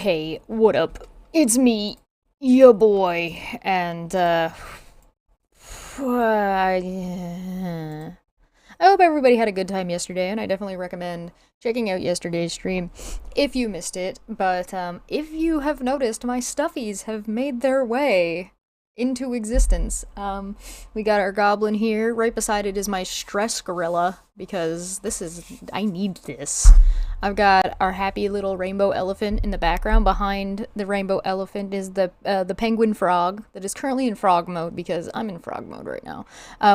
Hey, what up? It's me, your boy, and I hope everybody had a good time yesterday, and I definitely recommend checking out yesterday's stream if you missed it. But if you have noticed, my stuffies have made their way into existence. We got our goblin here. Right beside it is my stress gorilla, because I need this. I've got our happy little rainbow elephant in the background. Behind the rainbow elephant is the penguin frog that is currently in frog mode because I'm in frog mode right now.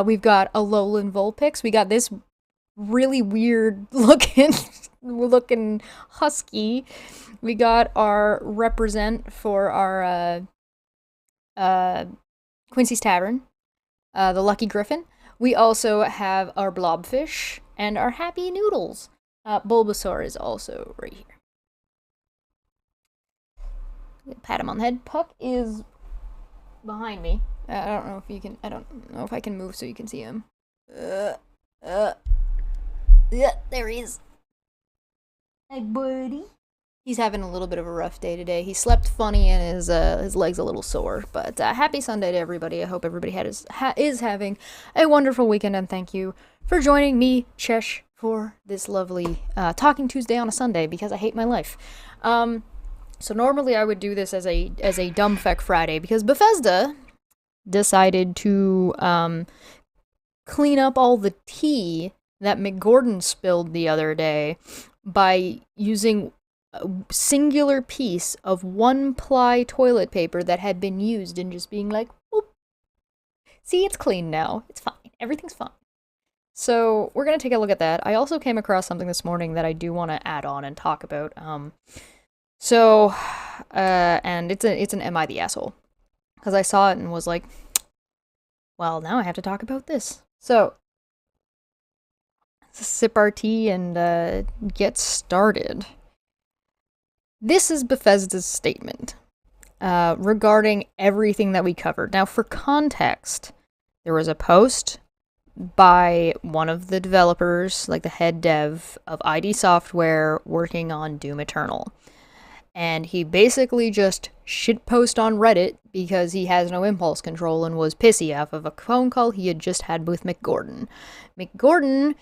We've got a Alolan Vulpix. We got this really weird looking husky. We got our represent for our Quincy's Tavern, the Lucky Griffin. We also have our blobfish and our happy noodles. Bulbasaur is also right here. Pat him on the head. Puck is behind me. I don't know if I can move so you can see him. Yeah, there he is. Hey, buddy. He's having a little bit of a rough day today. He slept funny and his leg's a little sore. But happy Sunday to everybody. I hope everybody is having a wonderful weekend, and thank you for joining me, Chesh, for this lovely Talking Tuesday on a Sunday, because I hate my life. So normally I would do this as a Dumb Feck Friday, because Bethesda decided to clean up all the tea that McGordon spilled the other day by using a singular piece of one-ply toilet paper that had been used and just being like, "Oop. See, it's clean now. It's fine. Everything's fine." So we're going to take a look at that. I also came across something this morning that I do want to add on and talk about. And it's an Am I the Asshole? Because I saw it and was like, well, now I have to talk about this. So, let's sip our tea and get started. This is Bethesda's statement regarding everything that we covered. Now, for context, there was a post by one of the developers, like the head dev of ID Software, working on Doom Eternal. And he basically just shitpost on Reddit because he has no impulse control and was pissy off of a phone call he had just had with McGordon. McGordon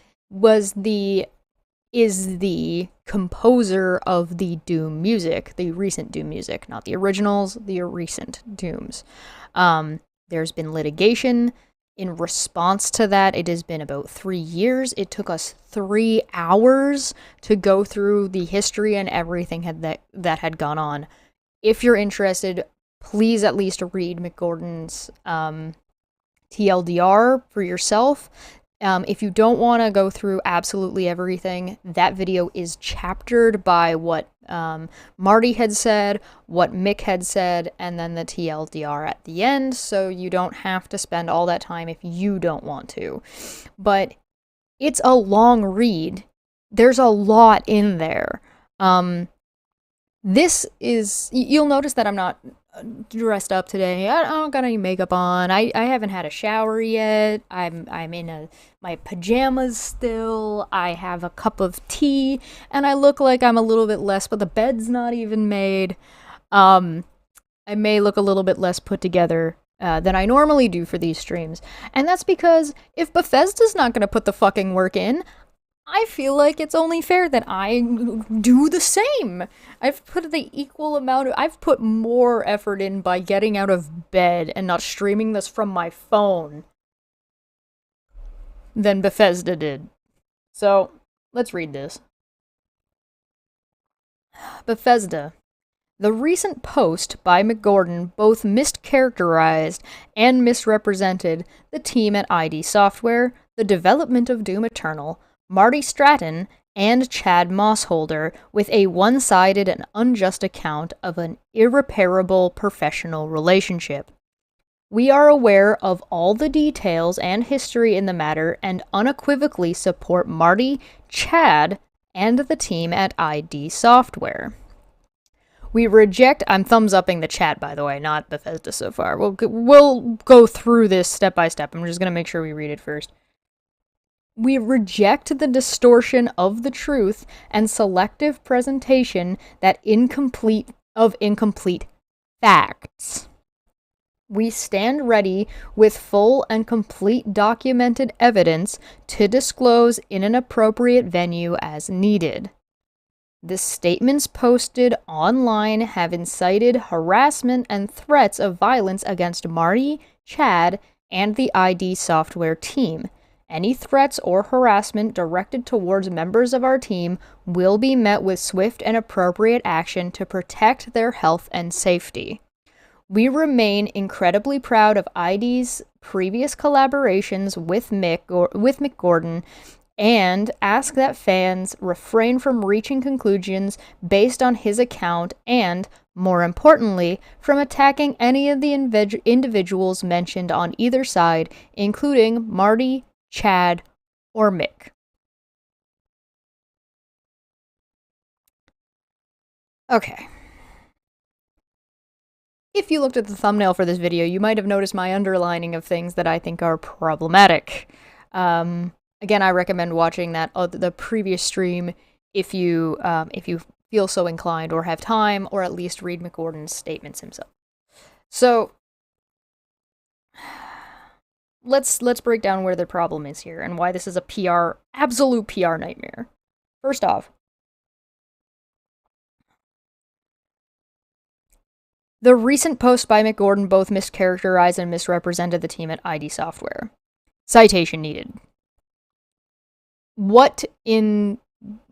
is the composer of the Doom music, the recent Doom music, not the originals, the recent Dooms. There's been litigation. In response to that, it has been about 3 years. It took us 3 hours to go through the history and everything that had gone on. If you're interested, please at least read McGordon's TLDR for yourself. If you don't want to go through absolutely everything, that video is chaptered by what Marty had said, what Mick had said, and then the TLDR at the end, so you don't have to spend all that time if you don't want to. But it's a long read. There's a lot in there. You'll notice that I'm not dressed up today. I don't got any makeup on. I haven't had a shower yet. I'm in my pajamas still. I have a cup of tea, and I look like I'm a little bit less, but the bed's not even made. I may look a little bit less put together than I normally do for these streams. And that's because if Bethesda's not gonna put the fucking work in, I feel like it's only fair that I do the same. I've put more effort in by getting out of bed and not streaming this from my phone than Bethesda did. So, let's read this. Bethesda. The recent post by McGordon both mischaracterized and misrepresented the team at ID Software, the development of Doom Eternal, Marty Stratton, and Chad Mossholder with a one-sided and unjust account of an irreparable professional relationship. We are aware of all the details and history in the matter and unequivocally support Marty, Chad, and the team at ID Software. We reject... I'm thumbs-upping the chat, by the way, not Bethesda so far. We'll go through this step by step. I'm just going to make sure we read it first. We reject the distortion of the truth and selective presentation that incomplete of incomplete facts. We stand ready with full and complete documented evidence to disclose in an appropriate venue as needed. The statements posted online have incited harassment and threats of violence against Marty, Chad, and the ID software team. Any threats or harassment directed towards members of our team will be met with swift and appropriate action to protect their health and safety. We remain incredibly proud of ID's previous collaborations with Mick Gordon and ask that fans refrain from reaching conclusions based on his account and, more importantly, from attacking any of the individuals mentioned on either side, including Marty, Chad, or Mick. Okay. If you looked at the thumbnail for this video, you might have noticed my underlining of things that I think are problematic. Again, I recommend watching the previous stream if you feel so inclined or have time, or at least read Mick Gordon's statements himself. So let's break down where the problem is here and why this is a absolute PR nightmare. First off, the recent posts by Mick Gordon both mischaracterized and misrepresented the team at ID Software. Citation needed. What in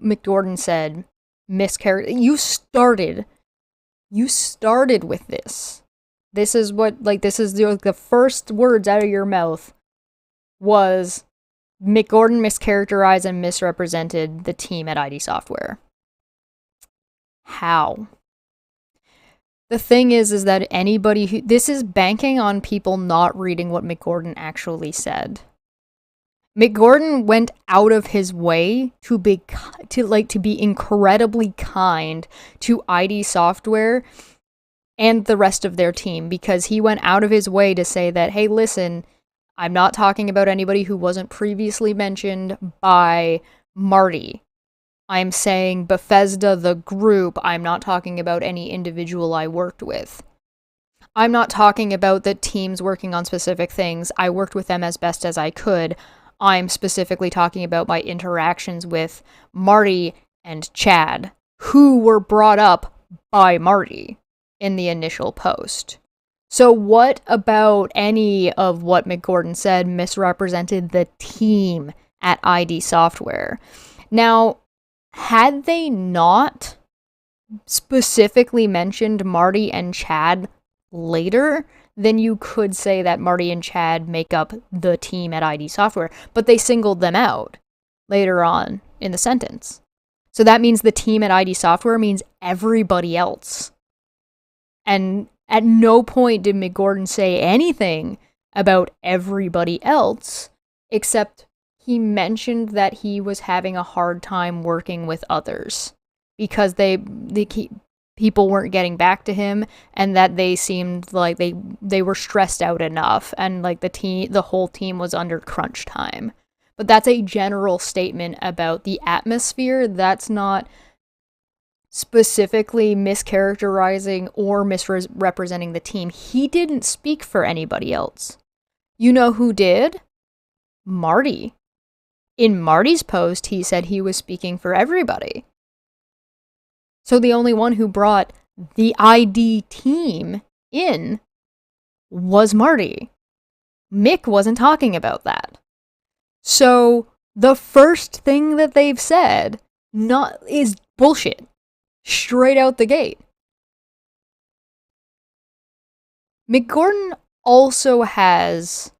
Mick Gordon said you started with this. This is the first words out of your mouth was Mick Gordon mischaracterized and misrepresented the team at ID Software. How? The thing is that this is banking on people not reading what Mick Gordon actually said. Mick Gordon went out of his way to be incredibly kind to ID Software and the rest of their team, because he went out of his way to say that, hey, listen, I'm not talking about anybody who wasn't previously mentioned by Marty. I'm saying Bethesda, the group. I'm not talking about any individual I worked with. I'm not talking about the teams working on specific things. I worked with them as best as I could. I'm specifically talking about my interactions with Marty and Chad, who were brought up by Marty in the initial post. So what about any of what Mick Gordon said misrepresented the team at ID Software? Now, had they not specifically mentioned Marty and Chad later, then you could say that Marty and Chad make up the team at ID Software, but they singled them out later on in the sentence. So that means the team at ID Software means everybody else. And at no point did Mick Gordon say anything about everybody else, except he mentioned that he was having a hard time working with others because people weren't getting back to him, and that they seemed like they were stressed out enough, and like the whole team was under crunch time. But that's a general statement about the atmosphere. That's not specifically mischaracterizing or misrepresenting the team. He didn't speak for anybody else. You know who did? Marty. In Marty's post, he said he was speaking for everybody. So the only one who brought the ID team in was Marty. Mick wasn't talking about that. So the first thing that they've said is bullshit. Straight out the gate. Mick Gordon also has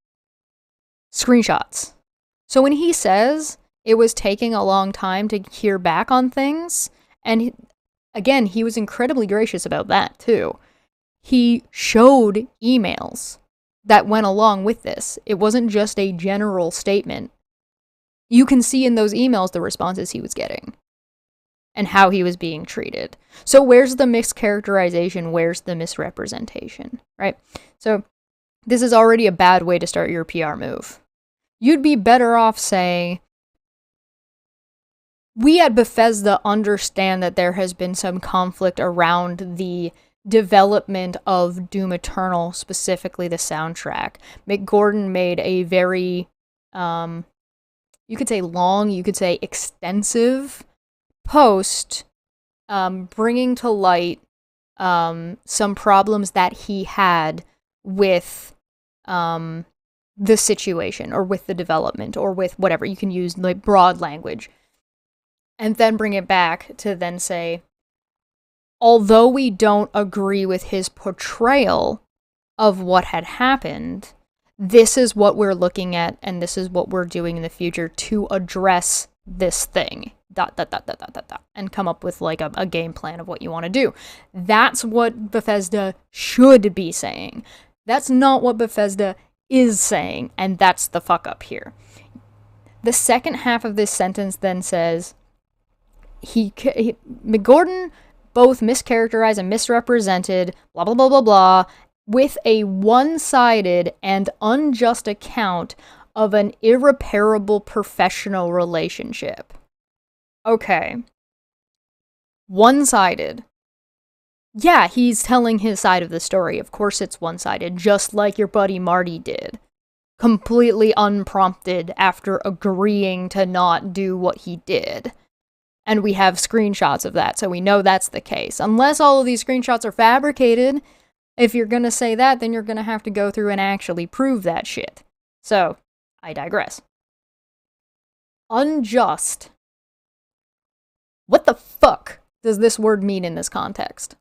screenshots. So when he says it was taking a long time to hear back on things, and again, he was incredibly gracious about that too. He showed emails that went along with this. It wasn't just a general statement. You can see in those emails the responses he was getting and how he was being treated. So where's the mischaracterization? Where's the misrepresentation, right? So this is already a bad way to start your PR move. You'd be better off saying, we at Bethesda understand that there has been some conflict around the development of Doom Eternal, specifically the soundtrack. Mick Gordon made a very, you could say long, you could say extensive post, bringing to light some problems that he had with the situation, or with the development, or with whatever. You can use like broad language. And then bring it back to then say, although we don't agree with his portrayal of what had happened, this is what we're looking at, and this is what we're doing in the future to address this thing. ... And come up with like a game plan of what you want to do. That's what Bethesda should be saying. That's not what Bethesda is saying, and that's the fuck up here. The second half of this sentence then says, McGordon both mischaracterized and misrepresented, blah, blah, blah, blah, blah, with a one-sided and unjust account of an irreparable professional relationship. Okay. One-sided. Yeah, he's telling his side of the story. Of course it's one-sided, just like your buddy Marty did. Completely unprompted after agreeing to not do what he did. And we have screenshots of that, so we know that's the case. Unless all of these screenshots are fabricated, if you're gonna say that, then you're gonna have to go through and actually prove that shit. So, I digress. Unjust. What the fuck does this word mean in this context?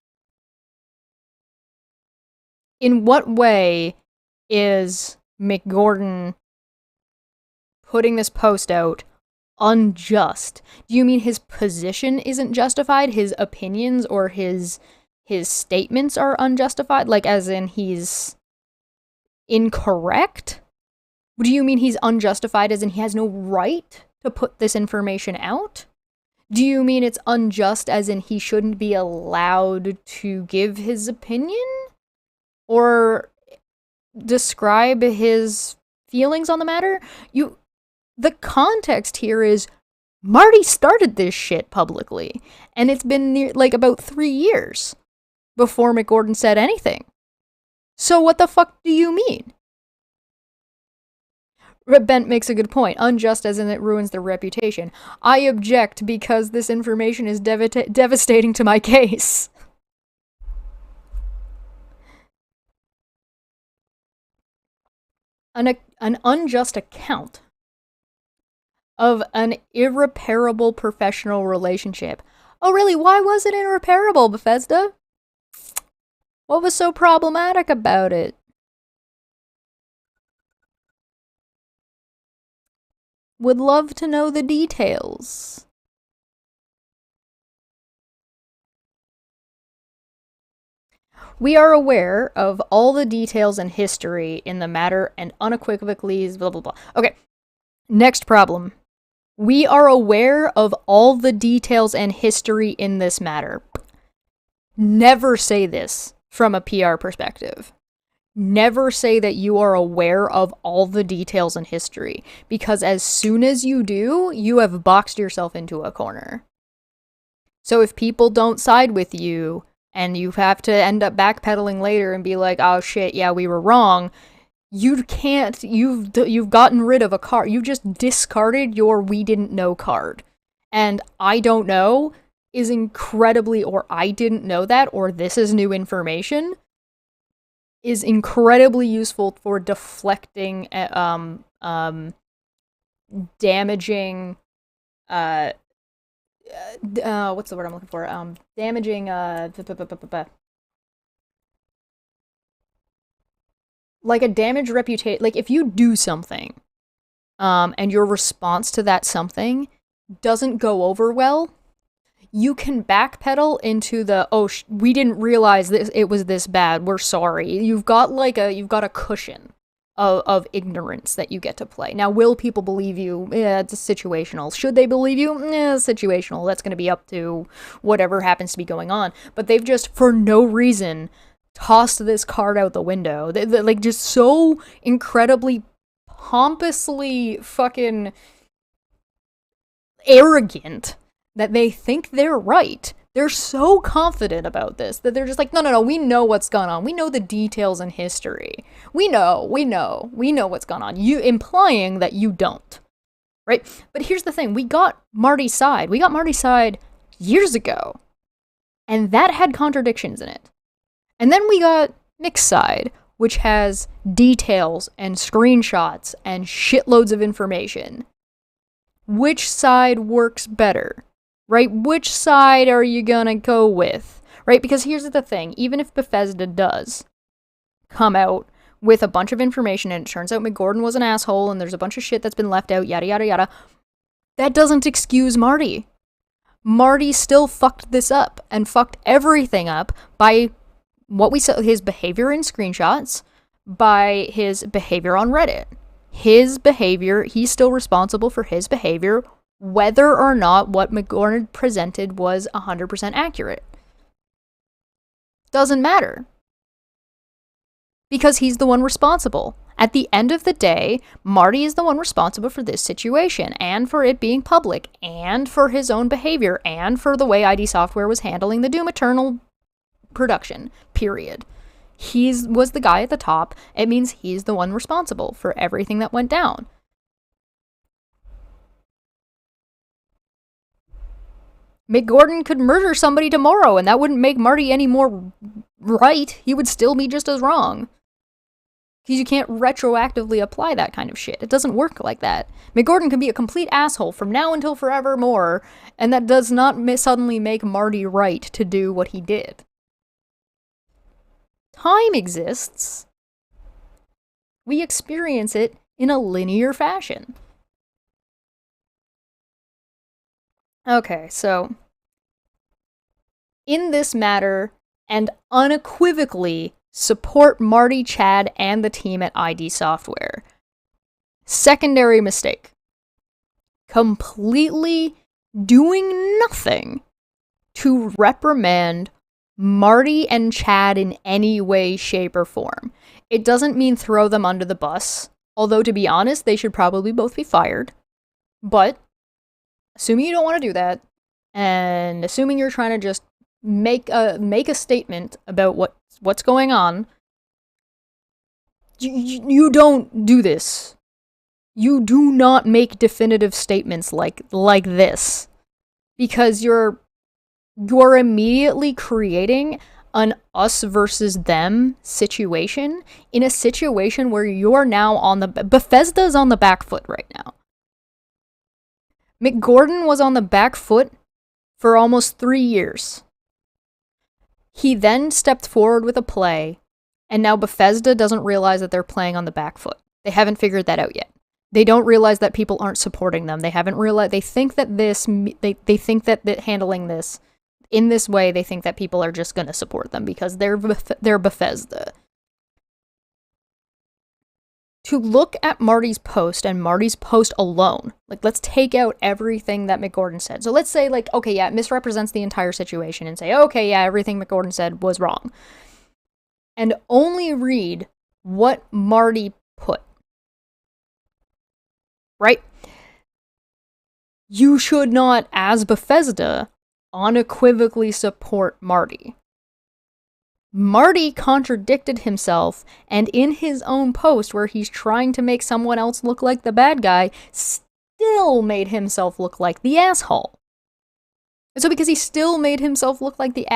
In what way is McGordon putting this post out unjust? Do you mean his position isn't justified? His opinions or his statements are unjustified? Like, as in he's incorrect? Do you mean he's unjustified as in he has no right to put this information out? Do you mean it's unjust as in he shouldn't be allowed to give his opinion? Or describe his feelings on the matter? The context here is Marty started this shit publicly, and it's been about 3 years before McGordon said anything. So what the fuck do you mean? Bent makes a good point. Unjust as in it ruins their reputation. I object because this information is devastating to my case. An unjust account of an irreparable professional relationship. Oh, really? Why was it irreparable, Bethesda? What was so problematic about it? Would love to know the details. We are aware of all the details and history in the matter and unequivocally blah blah blah. Okay, next problem. We are aware of all the details and history in this matter. Never say this from a PR perspective. Never say that you are aware of all the details and history, because as soon as you do, you have boxed yourself into a corner. So if people don't side with you, and you have to end up backpedaling later and be like, oh shit, yeah, we were wrong, you can't, you've gotten rid of a card. You just discarded your we didn't know card. And I don't know is incredibly, or I didn't know that, or this is new information, is incredibly useful for deflecting, damaging, what's the word I'm looking for? Damaging, like a damaged reputation. Like if you do something, and your response to that something doesn't go over well, you can backpedal into the, we didn't realize this, it was this bad, we're sorry. You've got a cushion of ignorance that you get to play. Now, will people believe you? It's situational. Should they believe you? Situational. That's going to be up to whatever happens to be going on. But they've just, for no reason, tossed this card out the window. They're like, just so incredibly pompously fucking arrogant that they think they're right. They're so confident about this that they're just like, no, we know what's gone on. We know the details in history. We know what's gone on. You implying that you don't, right? But here's the thing. We got Marty's side. We got Marty's side years ago, and that had contradictions in it. And then we got Mick's side, which has details and screenshots and shitloads of information. Which side works better? Right? Which side are you gonna go with? Right? Because here's the thing. Even if Bethesda does come out with a bunch of information and it turns out McGordon was an asshole and there's a bunch of shit that's been left out, yada, yada, yada, that doesn't excuse Marty. Marty still fucked this up and fucked everything up by what we saw, his behavior in screenshots, by his behavior on Reddit. His behavior, he's still responsible for his behavior, whether or not what McGordon presented was 100% accurate. Doesn't matter. Because he's the one responsible. At the end of the day, Marty is the one responsible for this situation, and for it being public, and for his own behavior, and for the way ID Software was handling the Doom Eternal production, period. He was the guy at the top. It means he's the one responsible for everything that went down. McGordon could murder somebody tomorrow, and that wouldn't make Marty any more right. He would still be just as wrong. Because you can't retroactively apply that kind of shit. It doesn't work like that. McGordon can be a complete asshole from now until forevermore, and that does not suddenly make Marty right to do what he did. Time exists. We experience it in a linear fashion. Okay, so in this matter, and unequivocally support Marty, Chad, and the team at ID Software. Secondary mistake. Completely doing nothing to reprimand Marty and Chad in any way, shape, or form. It doesn't mean throw them under the bus, although to be honest, they should probably both be fired. But assuming you don't want to do that, and assuming you're trying to just make a statement about what's going on, you don't do this. You do not make definitive statements like this, because you're immediately creating an us versus them situation, in a situation where you're now on the Bethesda's on the back foot right now. McGordon was on the back foot for almost 3 years. He then stepped forward with a play, and now Bethesda doesn't realize that they're playing on the back foot. They haven't figured that out yet. They don't realize that people aren't supporting them. They haven't realized. They think that they think that handling this in this way, they think that people are just going to support them because they're Bethesda. To look at Marty's post and Marty's post alone, like, let's take out everything that McGordon said. So let's say, like, okay, yeah, it misrepresents the entire situation, and say, okay, yeah, everything McGordon said was wrong. And only read what Marty put. Right? You should not, as Bethesda, unequivocally support Marty. Marty contradicted himself, and in his own post where he's trying to make someone else look like the bad guy, still made himself look like the asshole. So because he still made himself look like the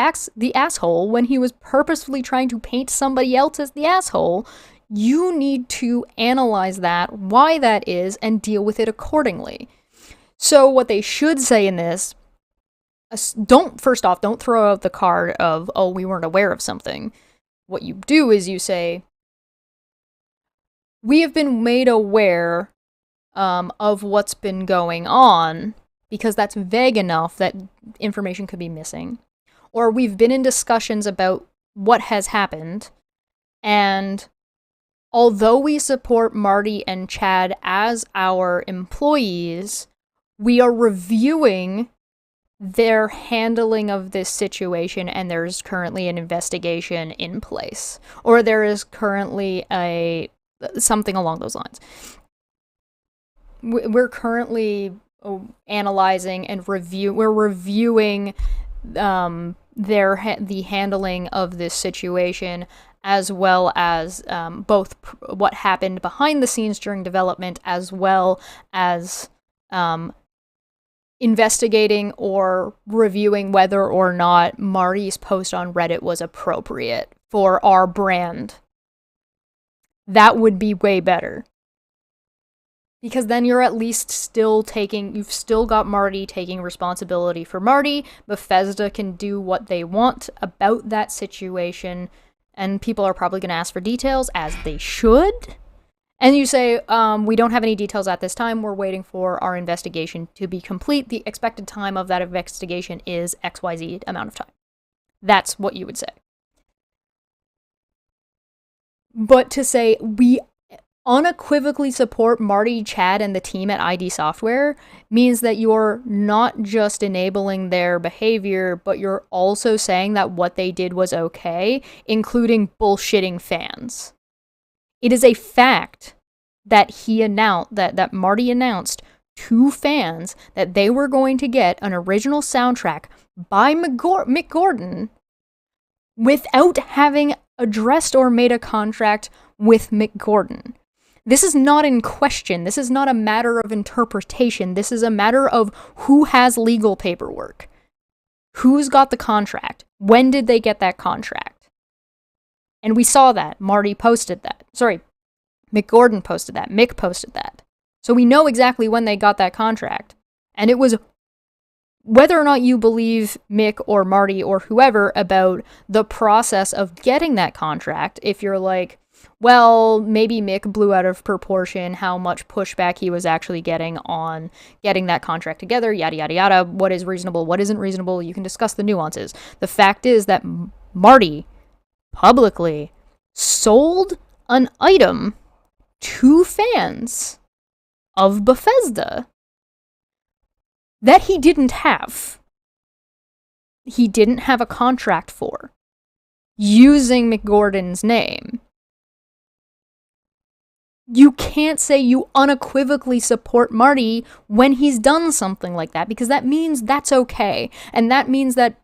asshole when he was purposefully trying to paint somebody else as the asshole, you need to analyze that, why that is, and deal with it accordingly. So what they should say in this, first off, don't throw out the card of, oh, we weren't aware of something. What you do is you say, we have been made aware of what's been going on, because that's vague enough that information could be missing. Or we've been in discussions about what has happened, and although we support Marty and Chad as our employees, we are reviewing their handling of this situation, and there's currently an investigation in place. Or there is currently something along those lines. We're currently analyzing and reviewing the handling of this situation, as well as both what happened behind the scenes during development, as well as investigating or reviewing whether or not Marty's post on Reddit was appropriate for our brand. That would be way better. Because then you're at least you've still got Marty taking responsibility for Marty. Bethesda can do what they want about that situation, and people are probably going to ask for details, as they should. And you say, we don't have any details at this time, we're waiting for our investigation to be complete. The expected time of that investigation is XYZ amount of time. That's what you would say. But to say, we unequivocally support Marty, Chad, and the team at ID Software means that you're not just enabling their behavior, but you're also saying that what they did was okay, including bullshitting fans. It is a fact that that Marty announced to fans that they were going to get an original soundtrack by Mick Gordon without having addressed or made a contract with Mick Gordon. This is not in question. This is not a matter of interpretation. This is a matter of who has legal paperwork. Who's got the contract? When did they get that contract? And we saw that. Marty posted that. Sorry, Mick Gordon posted that. Mick posted that. So we know exactly when they got that contract. And it was, whether or not you believe Mick or Marty or whoever about the process of getting that contract, if you're like, well, maybe Mick blew out of proportion how much pushback he was actually getting on getting that contract together, yada, yada, yada. What is reasonable, what isn't reasonable, you can discuss the nuances. The fact is that Marty publicly sold an item to fans of Bethesda that he didn't have. He didn't have a contract for, using Mick Gordon's name. You can't say you unequivocally support Marty when he's done something like that, because that means that's okay. And that means that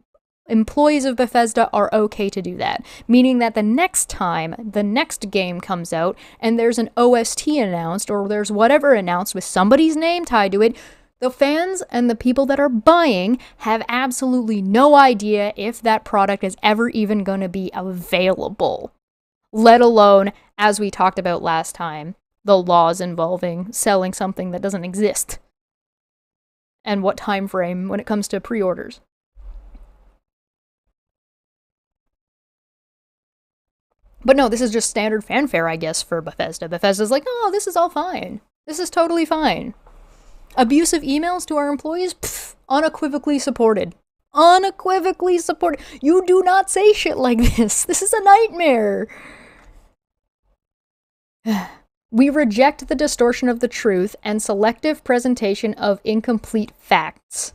employees of Bethesda are okay to do that. Meaning that the next time the next game comes out and there's an OST announced, or there's whatever announced with somebody's name tied to it, the fans and the people that are buying have absolutely no idea if that product is ever even going to be available. Let alone, as we talked about last time, the laws involving selling something that doesn't exist. And what time frame when it comes to pre-orders. But no, this is just standard fanfare, I guess, for Bethesda. Bethesda's like, oh, this is all fine. This is totally fine. Abusive emails to our employees? Pfft, unequivocally supported. Unequivocally supported. You do not say shit like this. This is a nightmare. We reject the distortion of the truth and selective presentation of incomplete facts.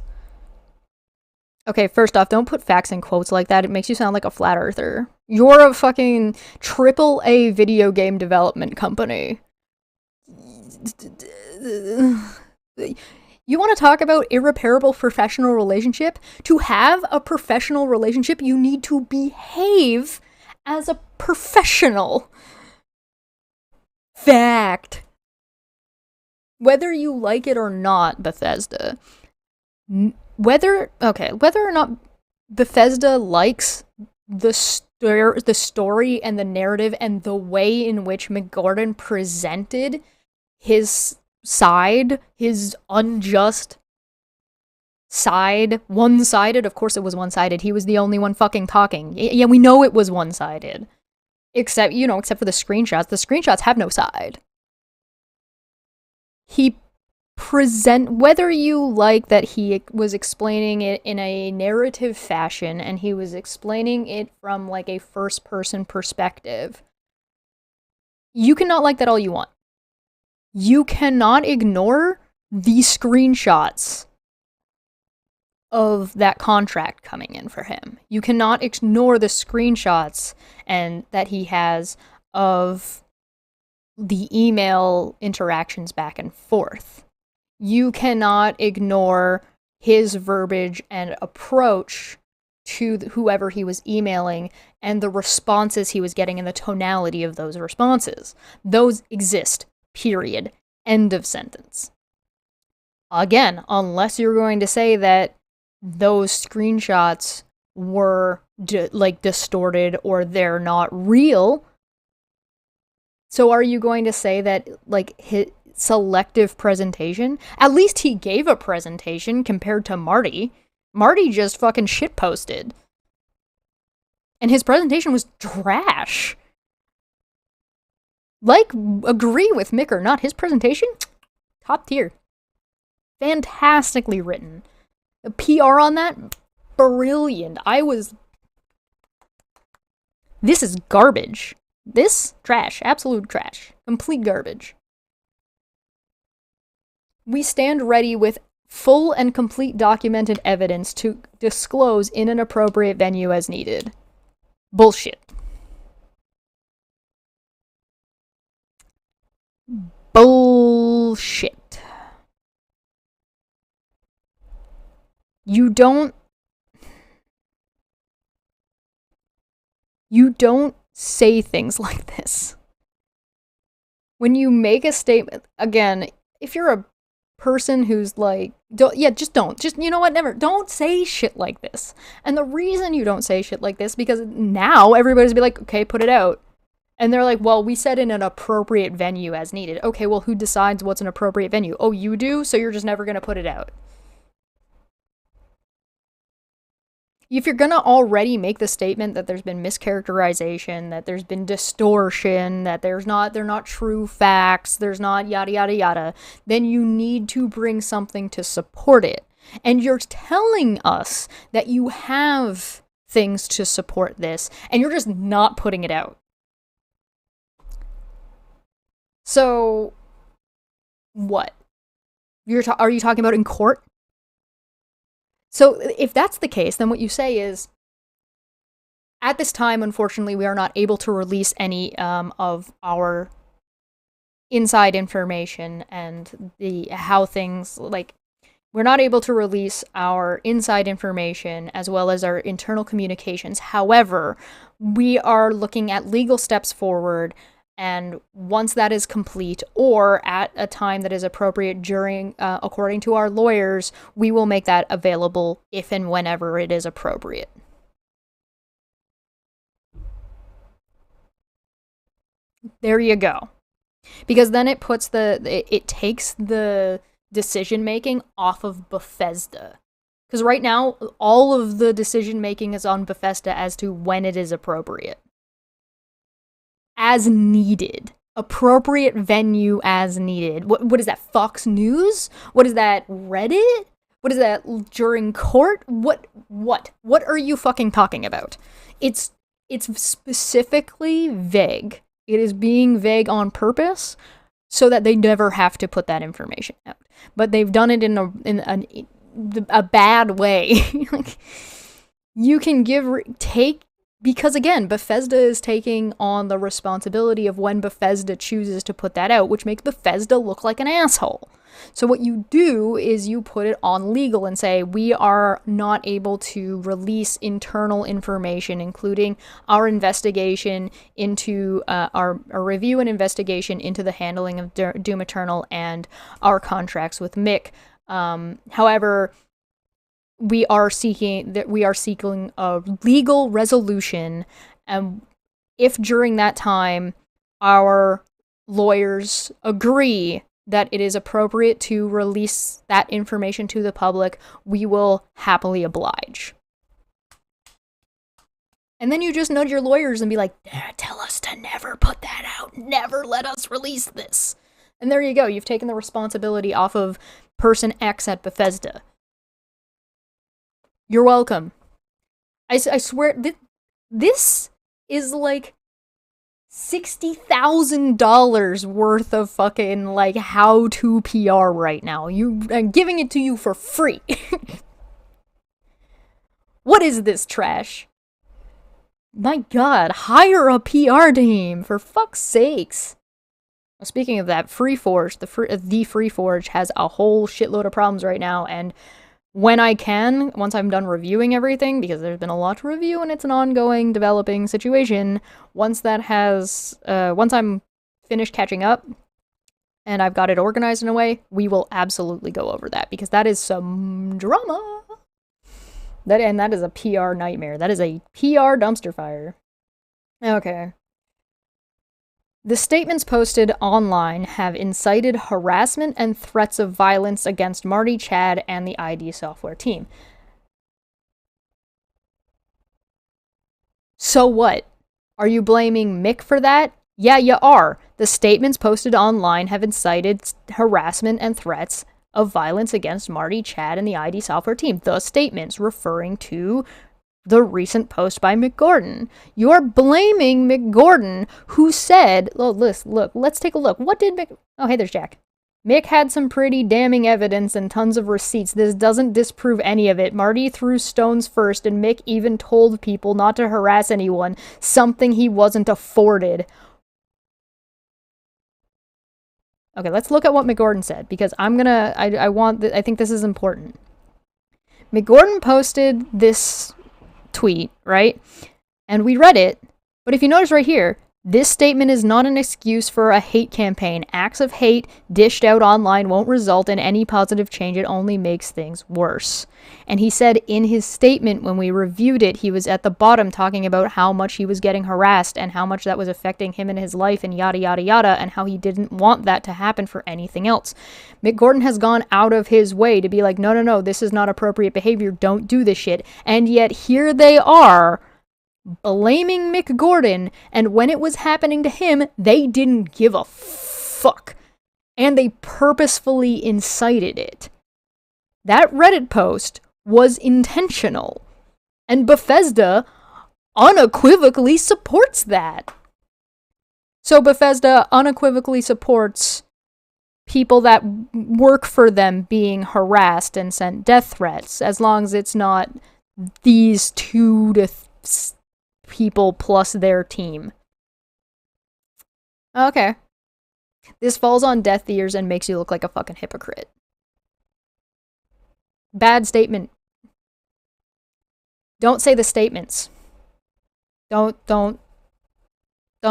Okay, first off, don't put facts in quotes like that. It makes you sound like a flat earther. You're a fucking AAA video game development company. You want to talk about irreparable professional relationship? To have a professional relationship, you need to behave as a professional. Fact. Whether you like it or not, Bethesda, whether or not Bethesda likes the story and the narrative and the way in which Mick Gordon presented his side, his unjust side, one-sided. Of course it was one-sided. He was the only one fucking talking. Yeah, we know it was one-sided. Except for the screenshots. The screenshots have no side. Whether you like that he was explaining it in a narrative fashion and he was explaining it from like a first-person perspective, you cannot like that all you want. You cannot ignore the screenshots of that contract coming in for him. You cannot ignore the screenshots and that he has of the email interactions back and forth. You cannot ignore his verbiage and approach to whoever he was emailing and the responses he was getting and the tonality of those responses. Those exist, period. End of sentence. Again, unless you're going to say that those screenshots were distorted or they're not real. So are you going to say that his selective presentation? At least he gave a presentation compared to Marty. Marty just fucking shitposted. And his presentation was trash. Agree with Mick or not, his presentation, top tier. Fantastically written. The PR on that, brilliant. This is garbage. This, trash. Absolute trash. Complete garbage. We stand ready with full and complete documented evidence to disclose in an appropriate venue as needed. Bullshit. Bullshit. You don't say things like this. When you make a statement, again, if you're a person who's don't, you know what, never, don't say shit like this. And the reason you don't say shit like this, because now everybody's be like, okay, put it out. And they're like, well, we said in an appropriate venue as needed. Okay, well, who decides what's an appropriate venue? Oh, you do? So you're just never going to put it out. If you're going to already make the statement that there's been mischaracterization, that there's been distortion, that they're not true facts, there's not yada yada yada, then you need to bring something to support it. And you're telling us that you have things to support this, and you're just not putting it out. So, what? Are you talking about in court? So if that's the case, then what you say is, at this time, unfortunately, we are not able to release any of our inside information and how things, we're not able to release our inside information as well as our internal communications. However, we are looking at legal steps forward, and once that is complete, or at a time that is appropriate during, according to our lawyers, we will make that available if and whenever it is appropriate. There you go. Because then it takes the decision making off of Bethesda. Because right now, all of the decision making is on Bethesda as to when it is appropriate. As needed. Appropriate venue as needed. What is that, Fox News? What is that, Reddit? What is that, during court? What are you fucking talking about? It's specifically vague. It is being vague on purpose so that they never have to put that information out. But they've done it in a bad way. You can take, because again, Bethesda is taking on the responsibility of when Bethesda chooses to put that out, which makes Bethesda look like an asshole. So what you do is you put it on legal and say, we are not able to release internal information, including our investigation into, our review and investigation into the handling of Doom Eternal and our contracts with Mick. However, we are seeking a legal resolution, and if during that time our lawyers agree that it is appropriate to release that information to the public, we will happily oblige. And then you just nudge your lawyers and be like, tell us to never put that out, never let us release this. And there you go, you've taken the responsibility off of person X at Bethesda. You're welcome. I swear, this is like $60,000 worth of fucking, how-to PR right now. I'm giving it to you for free. What is this trash? My god, hire a PR team, for fuck's sakes. Speaking of that, FreeForge, the FreeForge has a whole shitload of problems right now, and when I can, once I'm done reviewing everything, because there's been a lot to review and it's an ongoing developing situation, once I'm finished catching up and I've got it organized in a way, we will absolutely go over that, because that is some drama. That is a PR nightmare. That is a PR dumpster fire. Okay. The statements posted online have incited harassment and threats of violence against Marty, Chad, and the ID Software team. So what? Are you blaming Mick for that? Yeah, you are. The statements posted online have incited harassment and threats of violence against Marty, Chad, and the ID Software team. The statements referring to the recent post by Mick Gordon. You're blaming Mick Gordon, who said, look, let's take a look. What did Mick... Oh, hey, there's Jack. Mick had some pretty damning evidence and tons of receipts. This doesn't disprove any of it. Marty threw stones first, and Mick even told people not to harass anyone, something he wasn't afforded. Okay, let's look at what Mick Gordon said, because I think this is important. Mick Gordon posted this tweet, right? And we read it, but if you notice right here, this statement is not an excuse for a hate campaign. Acts of hate dished out online won't result in any positive change. It only makes things worse. And he said in his statement when we reviewed it, he was at the bottom talking about how much he was getting harassed and how much that was affecting him and his life and yada, yada, yada, and how he didn't want that to happen for anything else. Mick Gordon has gone out of his way to be like, no, this is not appropriate behavior. Don't do this shit. And yet here they are, blaming Mick Gordon, and when it was happening to him, they didn't give a fuck. And they purposefully incited it. That Reddit post was intentional. And Bethesda unequivocally supports that. So Bethesda unequivocally supports people that work for them being harassed and sent death threats, as long as it's not these two to people plus their team. Okay. This falls on deaf ears and makes you look like a fucking hypocrite. Bad statement. Don't say the statements. Don't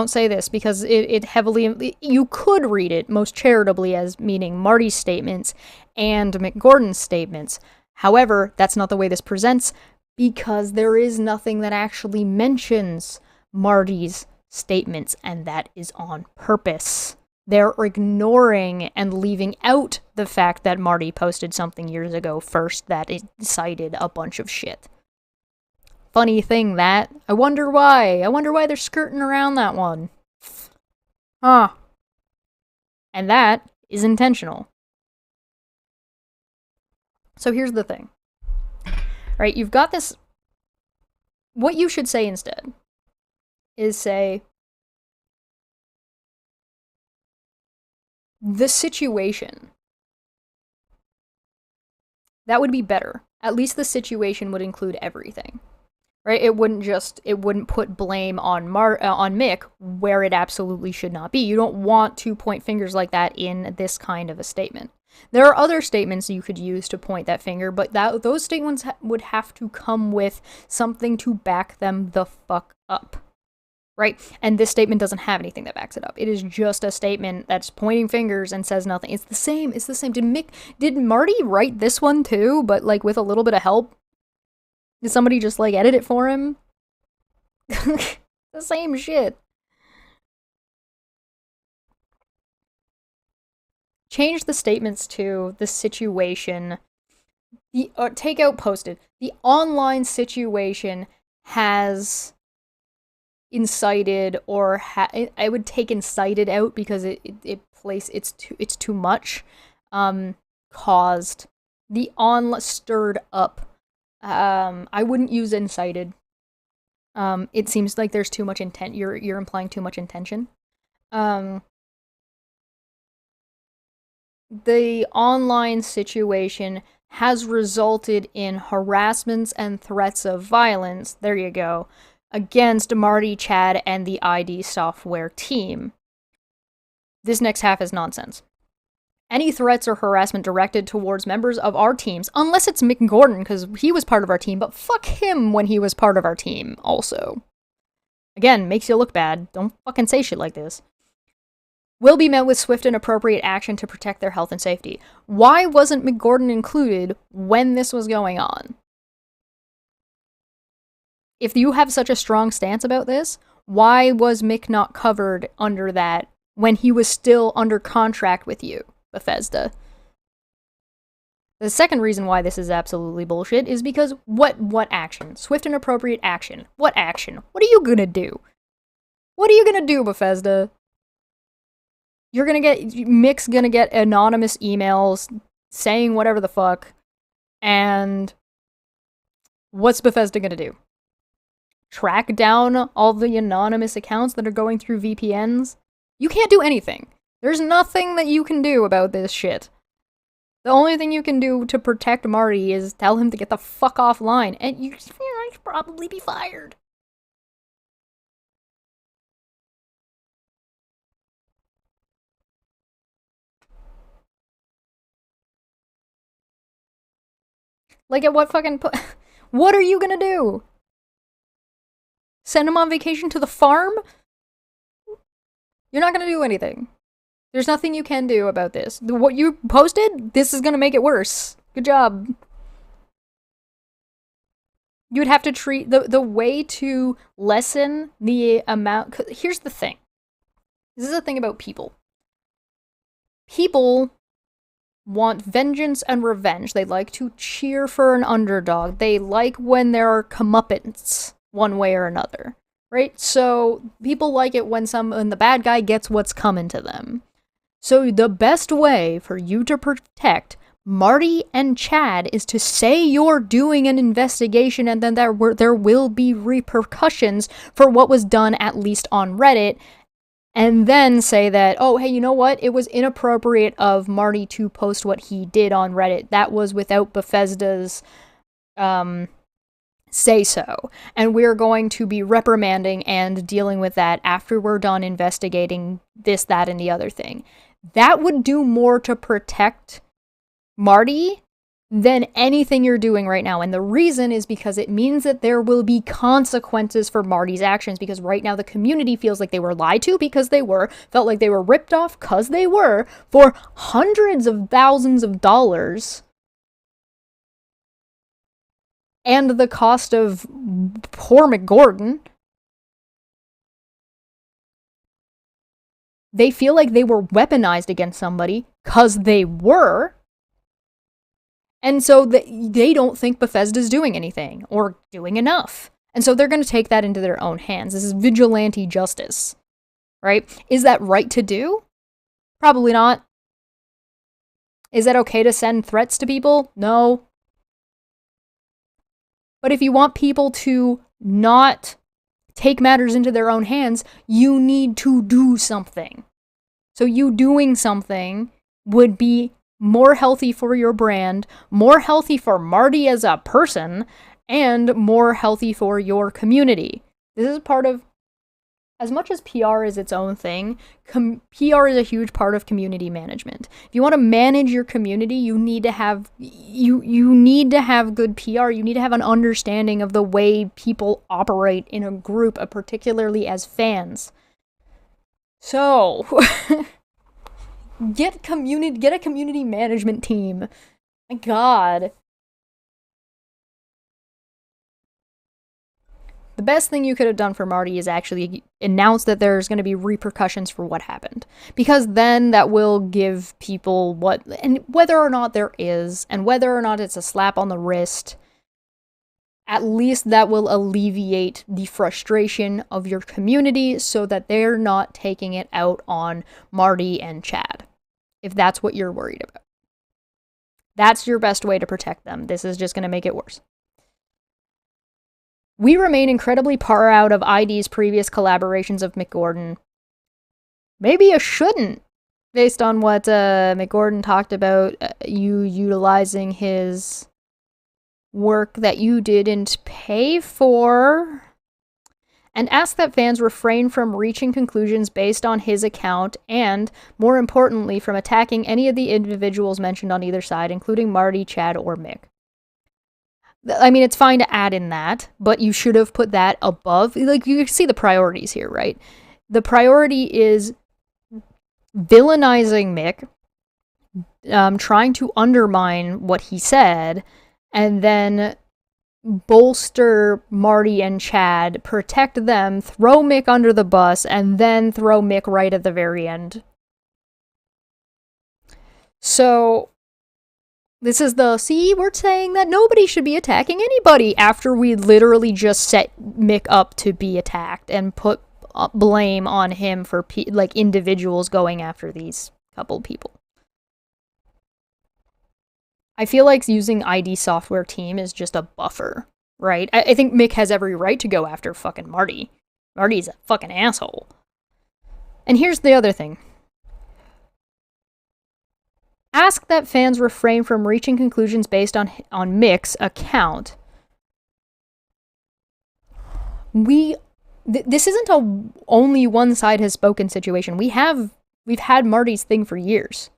say this, because it heavily... You could read it most charitably as meaning Marty's statements and Mick Gordon's statements. However, that's not the way this presents, because there is nothing that actually mentions Marty's statements, and that is on purpose. They're ignoring and leaving out the fact that Marty posted something years ago first that cited a bunch of shit. Funny thing that. I wonder why. I wonder why they're skirting around that one. Huh. And that is intentional. So here's the thing. Right, you've got this... What you should say instead is say, the situation. That would be better. At least the situation would include everything. Right? It wouldn't put blame on Mick where it absolutely should not be. You don't want to point fingers like that in this kind of a statement. There are other statements you could use to point that finger, but those statements would have to come with something to back them the fuck up. Right? And this statement doesn't have anything that backs it up. It is just a statement that's pointing fingers and says nothing. It's the same. Did Marty write this one too, but like with a little bit of help? Did somebody just like edit it for him? The same shit. Change the statements to the situation. Take out posted. The online situation has incited, or I would take incited out because it's too much. Caused the stirred up. I wouldn't use incited. It seems like there's too much intent. You're implying too much intention. The online situation has resulted in harassments and threats of violence, there you go, against Marty, Chad, and the ID Software team. This next half is nonsense. Any threats or harassment directed towards members of our teams, unless it's Mick Gordon, because he was part of our team, but fuck him when he was part of our team also. Again, makes you look bad. Don't fucking say shit like this. Will be met with swift and appropriate action to protect their health and safety. Why wasn't Mick Gordon included when this was going on? If you have such a strong stance about this, why was Mick not covered under that when he was still under contract with you, Bethesda? The second reason why this is absolutely bullshit is because what action? Swift and appropriate action. What action? What are you gonna do? What are you gonna do, Bethesda? Mick's gonna get anonymous emails saying whatever the fuck, and what's Bethesda gonna do? Track down all the anonymous accounts that are going through VPNs? You can't do anything. There's nothing that you can do about this shit. The only thing you can do to protect Marty is tell him to get the fuck offline, and you'd probably be fired. Like, at what fucking what are you gonna do? Send him on vacation to the farm? You're not gonna do anything. There's nothing you can do about this. What you posted, this is gonna make it worse. Good job. You would have to treat the way to lessen the amount. Here's the thing. This is the thing about people. People want vengeance and revenge. They like to cheer for an underdog. They like when there are comeuppance one way or another, right? So people like it when the bad guy gets what's coming to them. So the best way for you to protect Marty and Chad is to say you're doing an investigation, and then there will be repercussions for what was done, at least on Reddit, and then say that, oh, hey, you know what? It was inappropriate of Marty to post what he did on Reddit. That was without Bethesda's say-so. And we're going to be reprimanding and dealing with that after we're done investigating this, that, and the other thing. That would do more to protect Marty than anything you're doing right now. And the reason is because it means that there will be consequences for Marty's actions, because right now the community feels like they were lied to because they were, felt like they were ripped off because they were, for hundreds of thousands of dollars, and the cost of poor McGordon. They feel like they were weaponized against somebody because they were. And so they don't think Bethesda's doing anything or doing enough. And so they're going to take that into their own hands. This is vigilante justice, right? Is that right to do? Probably not. Is that okay to send threats to people? No. But if you want people to not take matters into their own hands, you need to do something. So you doing something would be more healthy for your brand, more healthy for Marty as a person, and more healthy for your community. This is part of, as much as PR is its own thing, PR is a huge part of community management. If you want to manage your community, you need to have you need to have good PR. You need to have an understanding of the way people operate in a group, particularly as fans. So get a community management team. My God. The best thing you could have done for Marty is actually announce that there's going to be repercussions for what happened. Because then that will give people and whether or not there is, and whether or not it's a slap on the wrist, at least that will alleviate the frustration of your community so that they're not taking it out on Marty and Chad, if that's what you're worried about. That's your best way to protect them. This is just going to make it worse. We remain incredibly proud of ID's previous collaborations of McGordon. Maybe you shouldn't, based on what McGordon talked about, you utilizing his work that you didn't pay for. and ask that fans refrain from reaching conclusions based on his account and, more importantly, from attacking any of the individuals mentioned on either side, including Marty, Chad, or Mick. I mean, it's fine to add in that, but you should have put that above. Like, you see the priorities here, right? The priority is villainizing Mick, trying to undermine what he said, and then bolster Marty and Chad, protect them, throw Mick under the bus, and then throw Mick right at the very end. So, this is we're saying that nobody should be attacking anybody after we literally just set Mick up to be attacked and put blame on him for, individuals going after these couple people. I feel like using ID Software Team is just a buffer, right? I think Mick has every right to go after fucking Marty. Marty's a fucking asshole. And here's the other thing. Ask that fans refrain from reaching conclusions based on Mick's account. This isn't a only one side has spoken situation. We've had Marty's thing for years.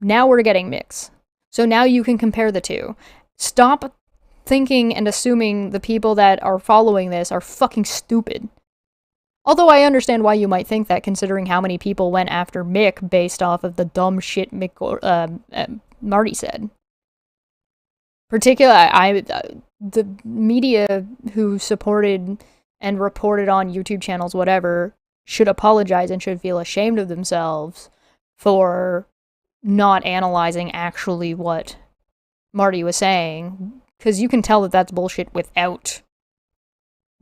Now we're getting Mick's. So now you can compare the two. Stop thinking and assuming the people that are following this are fucking stupid. Although I understand why you might think that, considering how many people went after Mick based off of the dumb shit Marty said. Particularly, the media who supported and reported on YouTube channels, whatever, should apologize and should feel ashamed of themselves for not analyzing actually what Marty was saying, because you can tell that that's bullshit without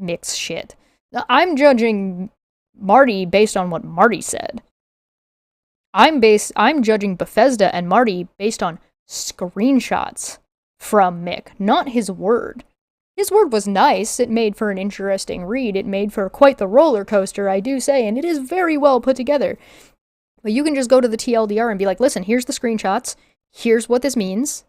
Mick's shit. I'm judging Marty based on what Marty said. I'm judging Bethesda and Marty based on screenshots from Mick, not his word. His word was nice. It made for an interesting read. It made for quite the roller coaster, I do say, and it is very well put together. But you can just go to the TLDR and be like, listen, here's the screenshots. Here's what this means.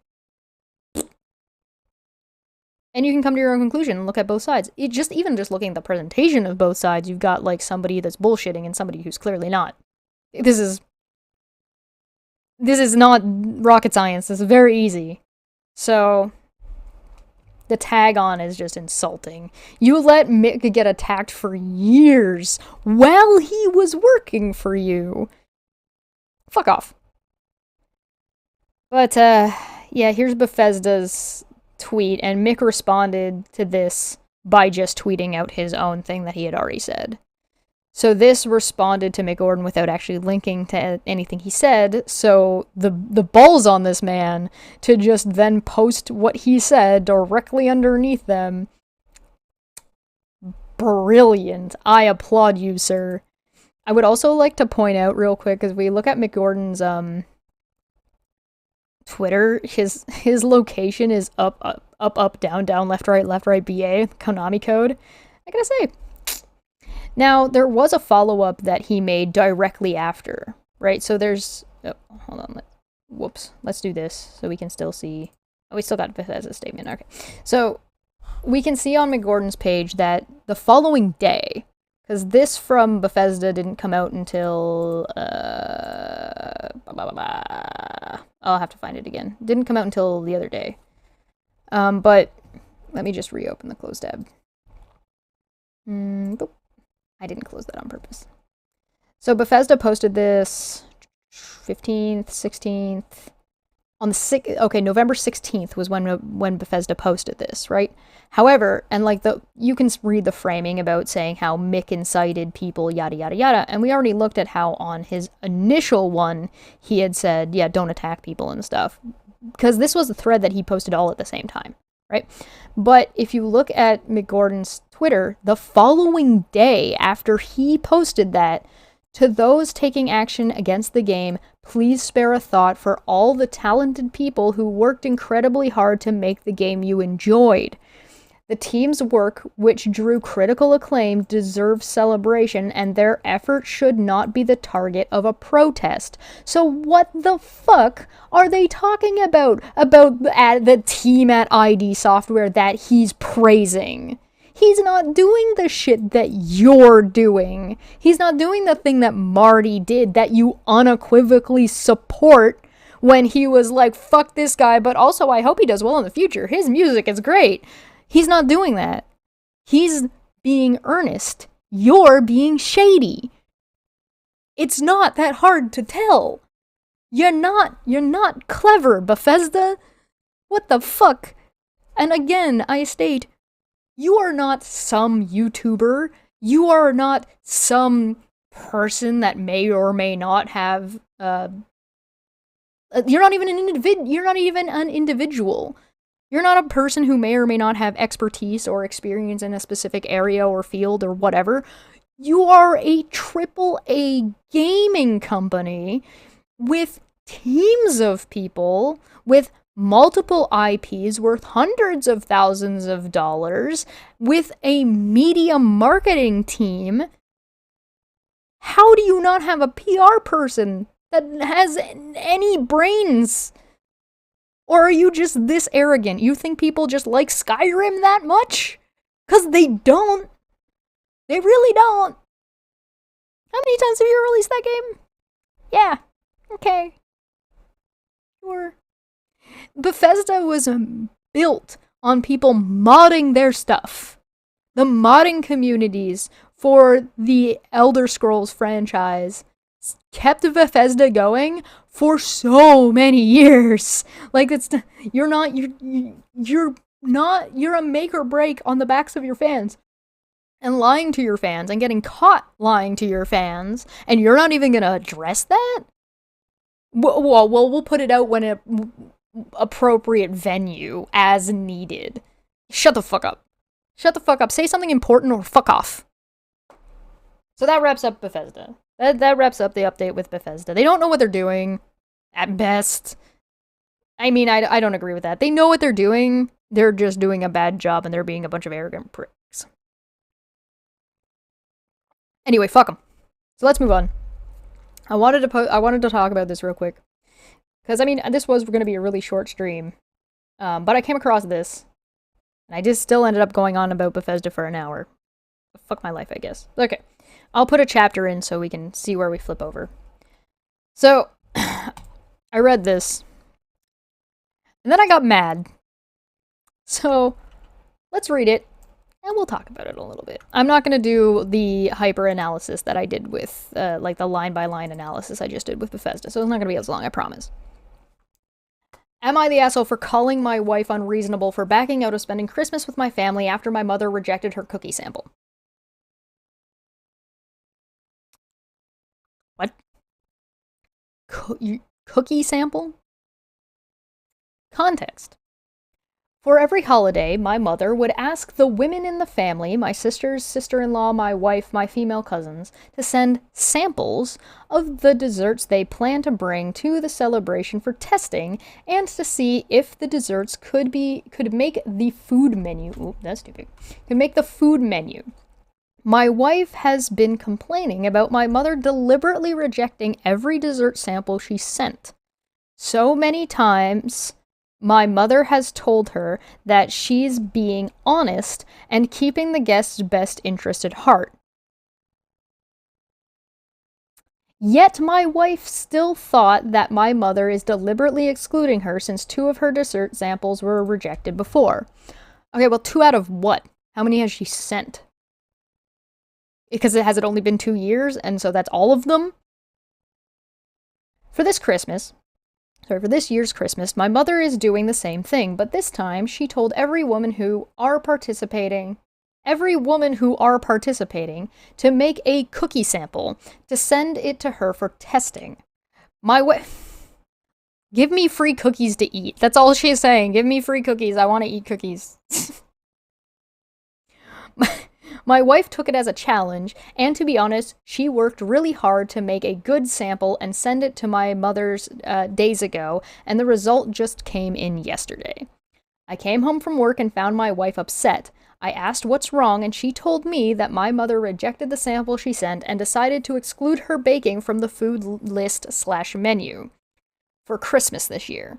And you can come to your own conclusion and look at both sides. Even just looking at the presentation of both sides, you've got like somebody that's bullshitting and somebody who's clearly not. This is not rocket science. This is very easy. So the tag on is just insulting. You let Mick get attacked for years while he was working for you. Fuck off. But, yeah, here's Bethesda's tweet, and Mick responded to this by just tweeting out his own thing that he had already said. So this responded to Mick Gordon without actually linking to anything he said, so the balls on this man to just then post what he said directly underneath them. Brilliant. I applaud you, sir. I would also like to point out real quick, as we look at Mick Gordon's Twitter, his location is up, down, left, right, BA, Konami code. I gotta say. Now, there was a follow-up that he made directly after, right? So there's... Oh, hold on. Whoops. Let's do this so we can still see... Oh, we still got Bethesda's statement. Okay. So we can see on Mick Gordon's page that the following day... Because this from Bethesda didn't come out until, I'll have to find it again. Didn't come out until the other day. But let me just reopen the closed tab. I didn't close that on purpose. So Bethesda posted this 15th, 16th, on the 6th, okay, November 16th was when Bethesda posted this, right? However, and you can read the framing about saying how Mick incited people, yada, yada, yada, and we already looked at how on his initial one, he had said, yeah, don't attack people and stuff, because this was a thread that he posted all at the same time, right? But if you look at Mick Gordon's Twitter, the following day after he posted that, to those taking action against the game, please spare a thought for all the talented people who worked incredibly hard to make the game you enjoyed. The team's work, which drew critical acclaim, deserves celebration, and their effort should not be the target of a protest. So what the fuck are they talking about? About the team at ID Software that he's praising? he's not doing the shit that you're doing. He's not doing the thing that Marty did that you unequivocally support when he was like, fuck this guy, but also I hope he does well in the future. His music is great. He's not doing that. He's being earnest. You're being shady. It's not that hard to tell. You're not clever, Bethesda. What the fuck? And again, I state, you are not some YouTuber. You are not some person that may or may not have, you're not even an individual. You're not a person who may or may not have expertise or experience in a specific area or field or whatever. You are a AAA gaming company with teams of people, with multiple IPs worth hundreds of thousands of dollars, with a media marketing team. How do you not have a PR person that has any brains? Or are you just this arrogant? You think people just like Skyrim that much? 'Cause they don't. They really don't. How many times have you released that game? Yeah. Okay. Sure. Bethesda was built on people modding their stuff. The modding communities for the Elder Scrolls franchise kept Bethesda going for so many years. Like, you're a make or break on the backs of your fans. And lying to your fans and getting caught lying to your fans, and you're not even gonna address that? Well, we'll put it out when appropriate venue as needed. Shut the fuck up. Shut the fuck up. Say something important or fuck off. So that wraps up Bethesda. That wraps up the update with Bethesda. They don't know what they're doing, at best. I mean, I don't agree with that. They know what they're doing. They're just doing a bad job, and they're being a bunch of arrogant pricks. Anyway, fuck them. So let's move on. I wanted to talk about this real quick. Because, I mean, this was going to be a really short stream. But I came across this. And I just still ended up going on about Bethesda for an hour. Fuck my life, I guess. Okay. I'll put a chapter in so we can see where we flip over. So, I read this. And then I got mad. So, let's read it. And we'll talk about it a little bit. I'm not going to do the hyper analysis that I did with, like the line-by-line analysis I just did with Bethesda. So it's not going to be as long, I promise. Am I the asshole for calling my wife unreasonable for backing out of spending Christmas with my family after my mother rejected her cookie sample? What? Cookie sample? Context. For every holiday, my mother would ask the women in the family, my sisters, sister-in-law, my wife, my female cousins, to send samples of the desserts they plan to bring to the celebration for testing and to see if the desserts could make the food menu. Ooh, that's stupid. Could make the food menu. My wife has been complaining about my mother deliberately rejecting every dessert sample she sent. So many times, my mother has told her that she's being honest and keeping the guest's best interest at heart. Yet my wife still thought that my mother is deliberately excluding her since 2 of her dessert samples were rejected before. Okay, well, 2 out of what? How many has she sent? Because has it only been 2 years, and so that's all of them? For this year's Christmas, my mother is doing the same thing, but this time she told every woman who are participating to make a cookie sample to send it to her for testing. My wife, give me free cookies to eat. That's all she's saying. Give me free cookies. I want to eat cookies. My wife took it as a challenge, and to be honest, she worked really hard to make a good sample and send it to my mother's days ago, and the result just came in yesterday. I came home from work and found my wife upset. I asked what's wrong, and she told me that my mother rejected the sample she sent and decided to exclude her baking from the food list/menu for Christmas this year.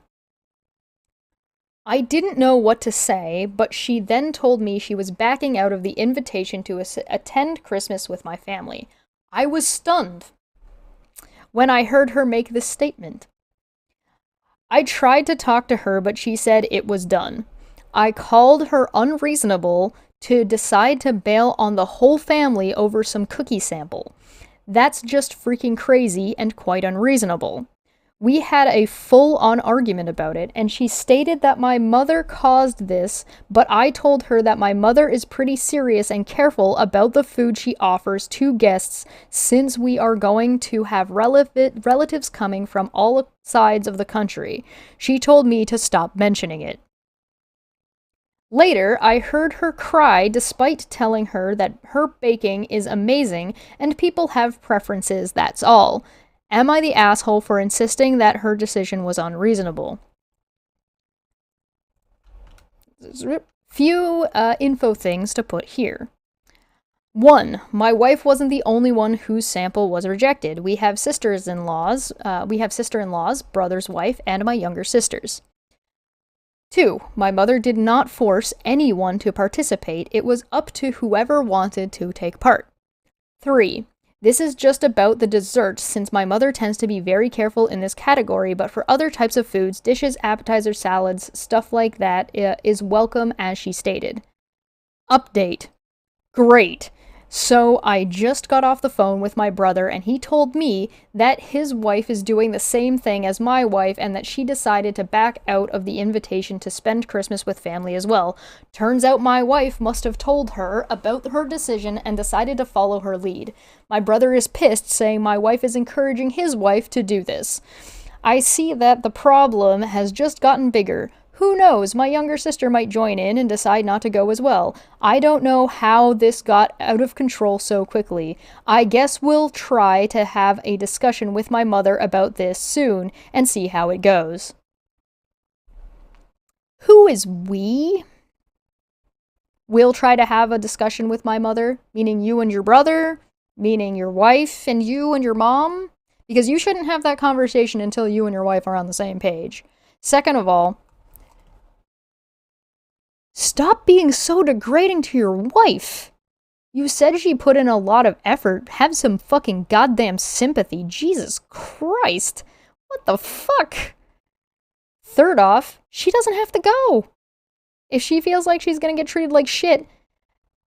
I didn't know what to say, but she then told me she was backing out of the invitation to attend Christmas with my family. I was stunned when I heard her make this statement. I tried to talk to her, but she said it was done. I called her unreasonable to decide to bail on the whole family over some cookie sample. That's just freaking crazy and quite unreasonable. We had a full-on argument about it, and she stated that my mother caused this, but I told her that my mother is pretty serious and careful about the food she offers to guests since we are going to have relatives coming from all sides of the country. She told me to stop mentioning it. Later, I heard her cry despite telling her that her baking is amazing and people have preferences, that's all. Am I the asshole for insisting that her decision was unreasonable? Few info things to put here. 1. My wife wasn't the only one whose sample was rejected. We have sisters-in-laws, brother's wife, and my younger sisters. 2. My mother did not force anyone to participate. It was up to whoever wanted to take part. 3. This is just about the desserts, since my mother tends to be very careful in this category, but for other types of foods, dishes, appetizers, salads, stuff like that, is welcome as she stated. Update. Great. So I just got off the phone with my brother, and he told me that his wife is doing the same thing as my wife, and that she decided to back out of the invitation to spend Christmas with family as well. Turns out my wife must have told her about her decision and decided to follow her lead. My brother is pissed, saying my wife is encouraging his wife to do this. I see that the problem has just gotten bigger. Who knows, my younger sister might join in and decide not to go as well. I don't know how this got out of control so quickly. I guess we'll try to have a discussion with my mother about this soon and see how it goes. Who is we? We'll try to have a discussion with my mother, meaning you and your brother, meaning your wife and you and your mom? Because you shouldn't have that conversation until you and your wife are on the same page. Second of all, stop being so degrading to your wife. You said she put in a lot of effort. Have some fucking goddamn sympathy. Jesus Christ. What the fuck? Third off, she doesn't have to go. If she feels like she's gonna get treated like shit.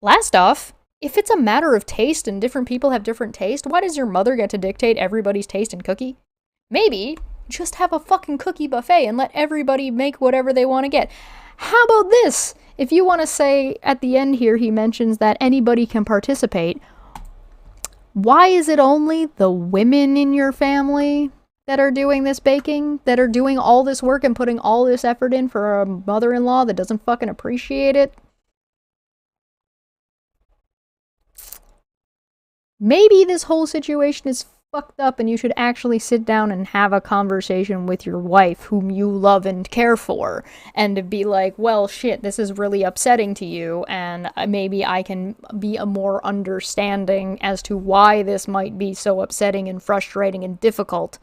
Last off, if it's a matter of taste and different people have different taste, why does your mother get to dictate everybody's taste in cookie? Maybe just have a fucking cookie buffet and let everybody make whatever they want to get. How about this? If you want to say at the end here, he mentions that anybody can participate. Why is it only the women in your family that are doing this baking, that are doing all this work and putting all this effort in for a mother-in-law that doesn't fucking appreciate it? Maybe this whole situation is fucked up and you should actually sit down and have a conversation with your wife whom you love and care for, and to be like, well, shit, this is really upsetting to you, and maybe I can be a more understanding as to why this might be so upsetting and frustrating and difficult.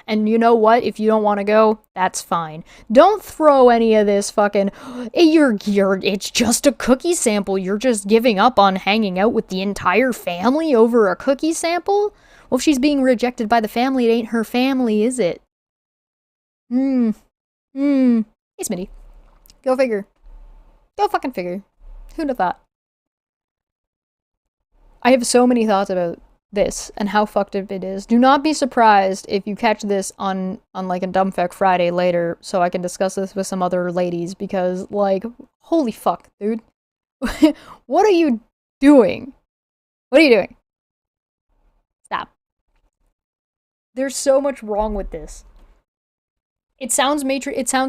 And you know what? If you don't want to go, that's fine. Don't throw any of this fucking, it's just a cookie sample. You're just giving up on hanging out with the entire family over a cookie sample? Well, if she's being rejected by the family, it ain't her family, is it? Hey, Smitty. Go figure. Go fucking figure. Who'd have thought? I have so many thoughts about this and how fucked up it is. Do not be surprised if you catch this on like a Dumbfuck Friday later, so I can discuss this with some other ladies, because, like, holy fuck, dude. What are you doing? What are you doing? Stop. There's so much wrong with this. It sounds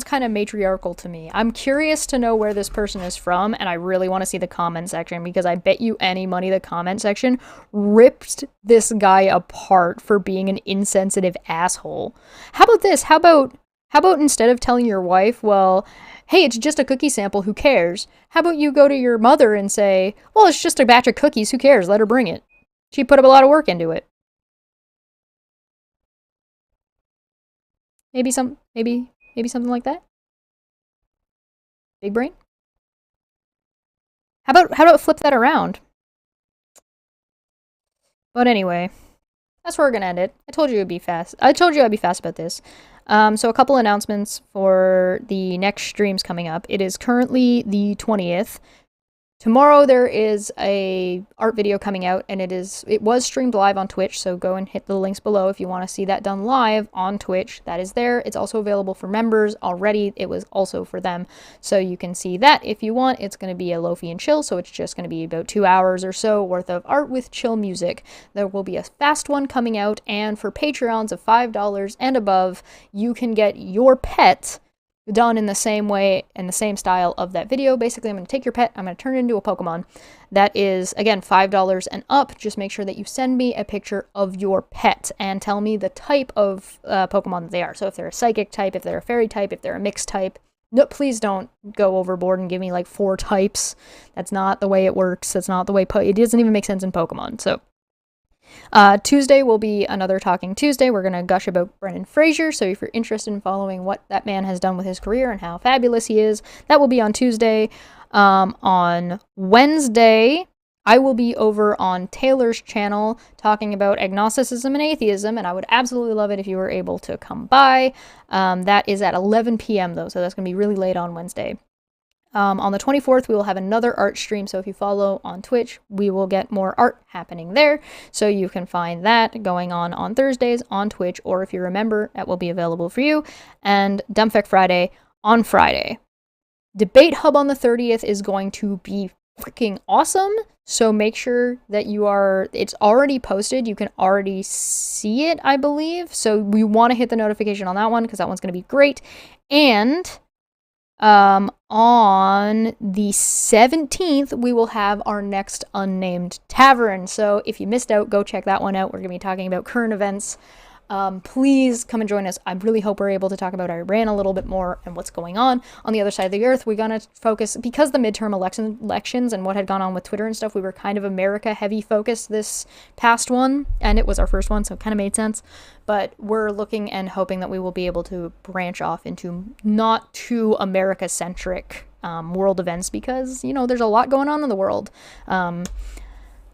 kind of matriarchal to me. I'm curious to know where this person is from, and I really want to see the comment section, because I bet you any money the comment section ripped this guy apart for being an insensitive asshole. How about this? How about instead of telling your wife, well, hey, it's just a cookie sample, who cares? How about you go to your mother and say, well, it's just a batch of cookies, who cares? Let her bring it. She put up a lot of work into it. Maybe something like that? Big brain? How about flip that around? But anyway, that's where we're gonna end it. I told you it'd be fast. I told you I'd be fast about this. So a couple announcements for the next streams coming up. It is currently the 20th. Tomorrow there is a art video coming out, and it was streamed live on Twitch, so go and hit the links below if you want to see that done live on Twitch. That is there. It's also available for members already. It was also for them, so you can see that if you want. It's going to be a lo-fi and chill, so it's just going to be about 2 hours or so worth of art with chill music. There will be a fast one coming out, and for Patreons of $5 and above, you can get your pet done in the same way and the same style of that video. Basically, I'm going to take your pet, I'm going to turn it into a Pokemon. That is, again, $5 and up. Just make sure that you send me a picture of your pet and tell me the type of Pokemon that they are. So if they're a psychic type, if they're a fairy type, if they're a mixed type. No, please don't go overboard and give me like 4 types. That's not the way it works. That's not the way, it doesn't even make sense in Pokemon. So Tuesday will be another Talking Tuesday. We're going to gush about Brendan Fraser, so if you're interested in following what that man has done with his career and how fabulous he is, that will be on Tuesday. On Wednesday, I will be over on Taylor's channel talking about agnosticism and atheism, and I would absolutely love it if you were able to come by. That is at 11 p.m. though, so that's going to be really late on Wednesday. On the 24th, we will have another art stream, so if you follow on Twitch, we will get more art happening there, so you can find that going on Thursdays on Twitch, or if you remember, that will be available for you, and Dumbfect Friday on Friday. Debate Hub on the 30th is going to be freaking awesome, so make sure that it's already posted, you can already see it, I believe, so we want to hit the notification on that one, because that one's going to be great, and on the 17th, we will have our next Unnamed Tavern. So if you missed out, go check that one out. We're going to be talking about current events. Please come and join us. I really hope we're able to talk about Iran a little bit more and what's going on the other side of the earth. We're going to focus, because the midterm elections and what had gone on with Twitter and stuff, we were kind of America heavy focused this past one, and it was our first one, so it kind of made sense. But we're looking and hoping that we will be able to branch off into not too America centric world events, because, you know, there's a lot going on in the world.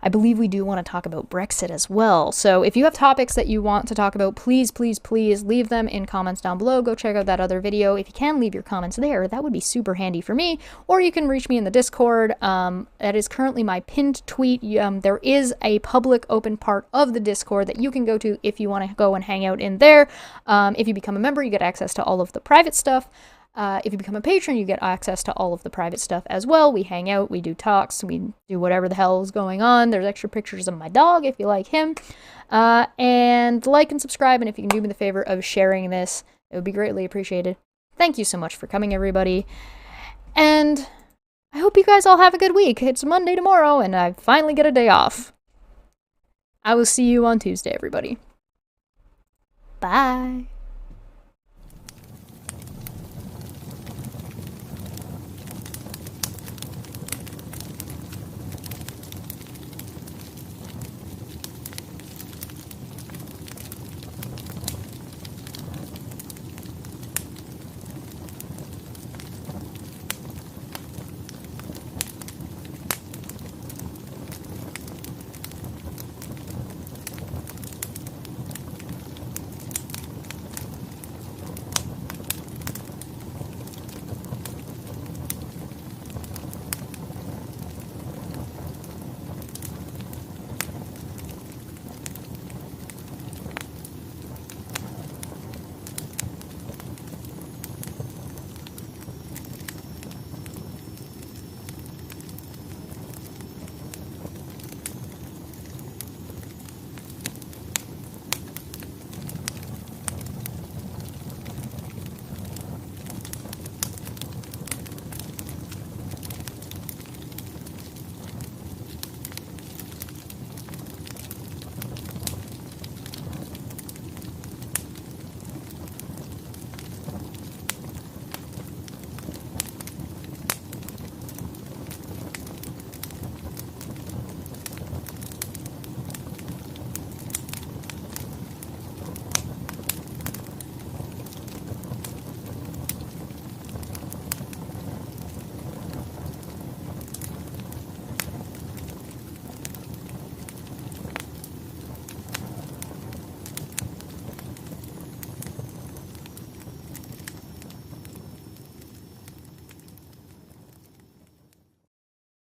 I believe we do want to talk about Brexit as well. So if you have topics that you want to talk about, please, please, please leave them in comments down below. Go check out that other video. If you can leave your comments there, that would be super handy for me. Or you can reach me in the Discord. That is currently my pinned tweet. There is a public open part of the Discord that you can go to if you want to go and hang out in there. If you become a member, you get access to all of the private stuff. If you become a patron, you get access to all of the private stuff as well. We hang out, we do talks, we do whatever the hell is going on. There's extra pictures of my dog if you like him. And like and subscribe, and if you can do me the favor of sharing this, it would be greatly appreciated. Thank you so much for coming, everybody. And I hope you guys all have a good week. It's Monday tomorrow, and I finally get a day off. I will see you on Tuesday, everybody. Bye.